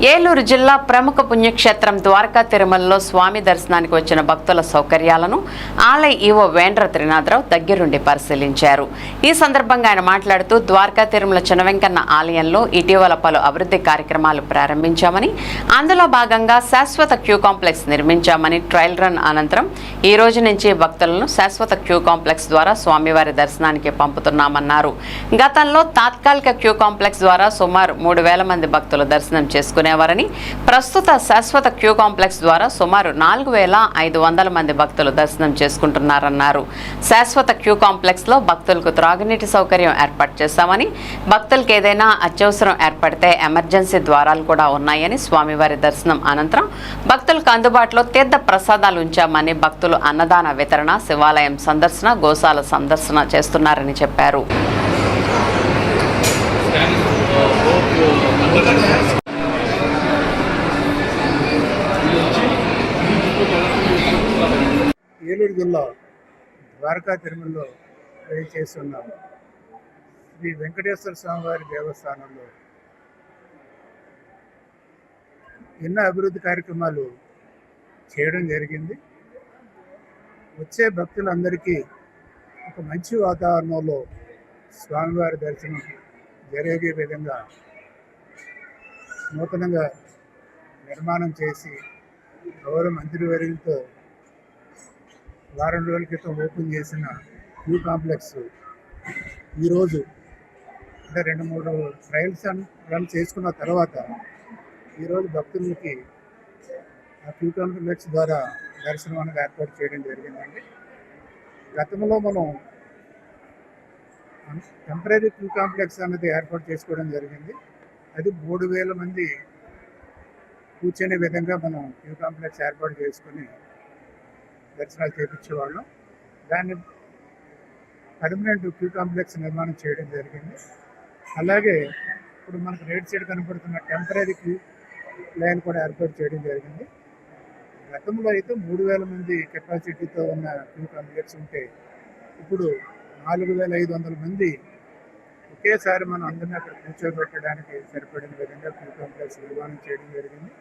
ఏలూరు జిల్లా ప్రముఖ పుణ్యక్షేత్రం ద్వారకా తిరుమలలో స్వామి దర్శనానికి వచ్చిన భక్తుల సౌకర్యాలను ఆలయ ఈవో వేండ్ర త్రినాథరావు దగ్గరుండి పరిశీలించారు. ఈ సందర్భంగా ఆయన మాట్లాడుతూ ద్వారకా తిరుమల చినవెంకన్న ఆలయంలో ఇటీవల పలు అభివృద్ధి కార్యక్రమాలు ప్రారంభించామని, అందులో భాగంగా శాశ్వత క్యూ కాంప్లెక్స్ నిర్మించామని, ట్రయల్ రన్ అనంతరం ఈ రోజు నుంచి భక్తులను శాశ్వత క్యూ కాంప్లెక్స్ ద్వారా స్వామివారి దర్శనానికి పంపుతున్నామన్నారు. గతంలో తాత్కాలిక క్యూ కాంప్లెక్స్ ద్వారా సుమారు 3,000 మంది భక్తులు దర్శనం చేసుకునేవారని, ప్రస్తుత శాశ్వత క్యూ కాంప్లెక్స్ ద్వారా సుమారు 4,500 మంది భక్తులు దర్శనం చేసుకుంటున్నారన్నారు. శాశ్వత క్యూ కాంప్లెక్స్ లో భక్తులకు త్రాగునీటి సౌకర్యం ఏర్పాటు చేశామని, భక్తులకు ఏదైనా అత్యవసరం ఏర్పడితే ఎమర్జెన్సీ ద్వారాలు కూడా ఉన్నాయని, స్వామివారి దర్శనం అనంతరం భక్తులకు అందుబాటులో తీర్థ ప్రసాదాలు ఉంచామని, భక్తులు అన్నదాన వితరణ, శివాలయం సందర్శన, గోశాల సందర్శన చేస్తున్నారని చెప్పారు. ఏలూరు జిల్లా ద్వారకా తిరుమలలో చేస్తున్న శ్రీ వెంకటేశ్వర స్వామివారి దేవస్థానంలో ఎన్నో అభివృద్ధి కార్యక్రమాలు చేయడం జరిగింది. వచ్చే భక్తులందరికీ ఒక మంచి వాతావరణంలో స్వామివారి దర్శనం జరిగే విధంగా నూతనంగా నిర్మాణం చేసి గౌరవ మంత్రివర్యులతో వారం రోజుల క్రితం ఓపెన్ చేసిన క్యూ కాంప్లెక్స్ ఈరోజు అంటే 2-3 ట్రయల్స్ రన్ చేసుకున్న తర్వాత ఈరోజు భక్తులకి ఆ క్యూ కాంప్లెక్స్ ద్వారా దర్శనం అనేది ఏర్పాటు చేయడం జరిగిందండి. గతంలో మనం టెంపరీ క్యూ కాంప్లెక్స్ అనేది ఏర్పాటు చేసుకోవడం జరిగింది. అది 3,000 మంది కూర్చునే విధంగా మనం క్యూ కాంప్లెక్స్ ఏర్పాటు చేసుకుని దర్శనాలు చేయించేవాళ్ళం. దాన్ని పర్మనెంట్ క్యూ కాంప్లెక్స్ నిర్మాణం చేయడం జరిగింది. అలాగే ఇప్పుడు మనకు రైట్ సైడ్ కనపడుతున్న టెంపరీ క్యూ లైన్ కూడా ఏర్పాటు చేయడం జరిగింది. గతంలో అయితే 3,000 మంది కెపాసిటీతో ఉన్న క్యూ కాంప్లెక్స్ ఉంటే ఇప్పుడు 4,500 మంది ఒకేసారి మనం అందరినీ అక్కడ కూర్చోబెట్టడానికి సరిపడిన విధంగా క్యూ కాంప్లెక్స్ నిర్మాణం చేయడం జరిగింది.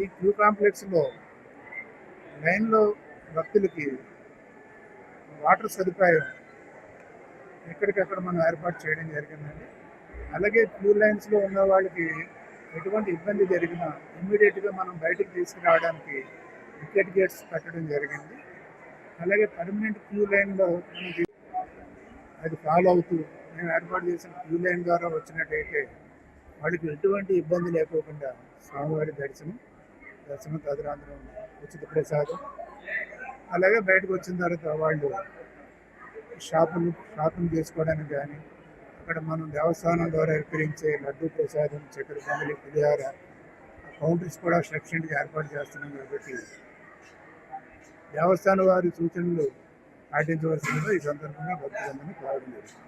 ఈ క్యూ కాంప్లెక్స్లో లైన్లో భక్తులకి వాటర్ సదుపాయం ఎక్కడికక్కడ మనం ఏర్పాటు చేయడం జరిగిందండి. అలాగే క్యూ లైన్స్లో ఉన్న వాళ్ళకి ఎటువంటి ఇబ్బంది జరిగినా ఇమ్మీడియట్గా మనం బయటకు తీసుకురావడానికి వికెట్ గేట్స్ పెట్టడం జరిగింది. అలాగే పర్మనెంట్ క్యూ లైన్లో మనం అది ఫాలో అవుతూ మేము ఏర్పాటు చేసిన క్యూ లైన్ ద్వారా వచ్చినట్టయితే వాళ్ళకి ఎటువంటి ఇబ్బంది లేకోకుండా స్వామివారి దర్శనం తదనంతరం ఉచిత ప్రసాదం, అలాగే బయటకు వచ్చిన తర్వాత వాళ్ళు షాపింగ్ చేసుకోవడానికి కానీ, అక్కడ మనం దేవస్థానం ద్వారా విక్రయించే లడ్డూ ప్రసాదం, చక్కెర పొంగలి, పులిహార కౌంటర్స్ కూడా సఫిషియెంట్గా ఏర్పాటు చేస్తున్నాం. కాబట్టి దేవస్థానం వారి సూచనలు పాటించవలసిందిగా ఈ సందర్భంగా భక్తులందరినీ కోరడం జరుగుతుంది.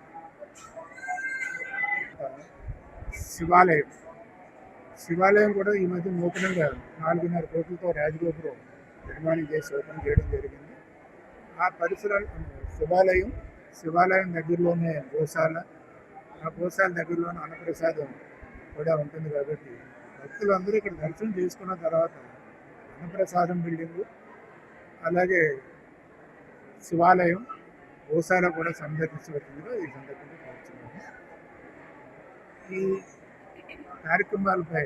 శివాలయం కూడా ఈ మధ్య నూతనంగా 4.5 కోట్లతో రాజగోపురం నిర్మాణం చేసి ఓపెన్ చేయడం జరిగింది. ఆ పరిసరాలు శివాలయం దగ్గరలోనే గోశాల, ఆ గోశాల దగ్గరలోనే అన్నప్రసాదం కూడా ఉంటుంది. కాబట్టి భక్తులందరూ ఇక్కడ దర్శనం చేసుకున్న తర్వాత అన్నప్రసాదం బిల్డింగు, అలాగే శివాలయం, గోశాల కూడా సందర్శించవలసిందిగా ఈ సందర్భంగా కోరుతున్నాము. ఈ కార్యక్రమాలపై